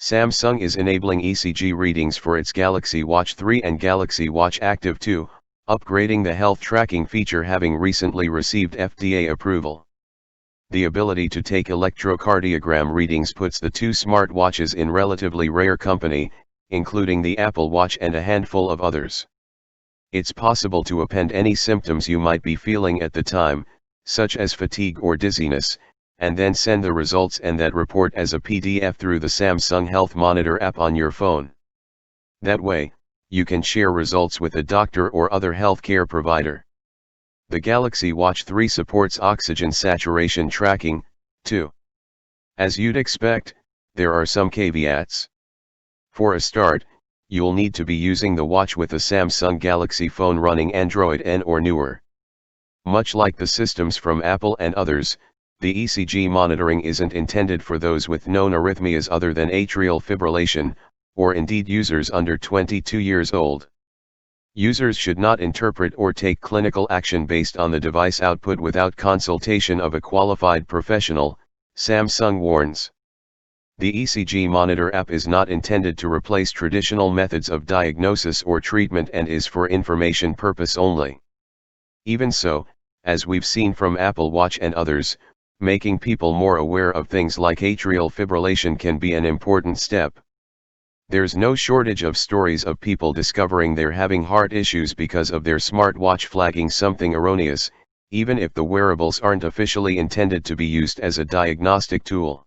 Samsung is enabling ECG readings for its Galaxy Watch 3 and Galaxy Watch Active 2, upgrading the health tracking feature having recently received FDA approval. The ability to take electrocardiogram readings puts the two smartwatches in relatively rare company, including the Apple Watch and a handful of others. It's possible to append any symptoms you might be feeling at the time, such as fatigue or dizziness, and then send the results and that report as a PDF through the Samsung Health Monitor app on your phone. That way, you can share results with a doctor or other healthcare provider. The Galaxy Watch 3 supports oxygen saturation tracking, too. As you'd expect, there are some caveats. For a start, you'll need to be using the watch with a Samsung Galaxy phone running Android N or newer. Much like the systems from Apple and others, the ECG monitoring isn't intended for those with known arrhythmias other than atrial fibrillation, or indeed users under 22 years old. Users should not interpret or take clinical action based on the device output without consultation of a qualified professional, Samsung warns. The ECG Monitor app is not intended to replace traditional methods of diagnosis or treatment and is for information purpose only. Even so, as we've seen from Apple Watch and others, making people more aware of things like atrial fibrillation can be an important step. There's no shortage of stories of people discovering they're having heart issues because of their smartwatch flagging something erroneous, even if the wearables aren't officially intended to be used as a diagnostic tool.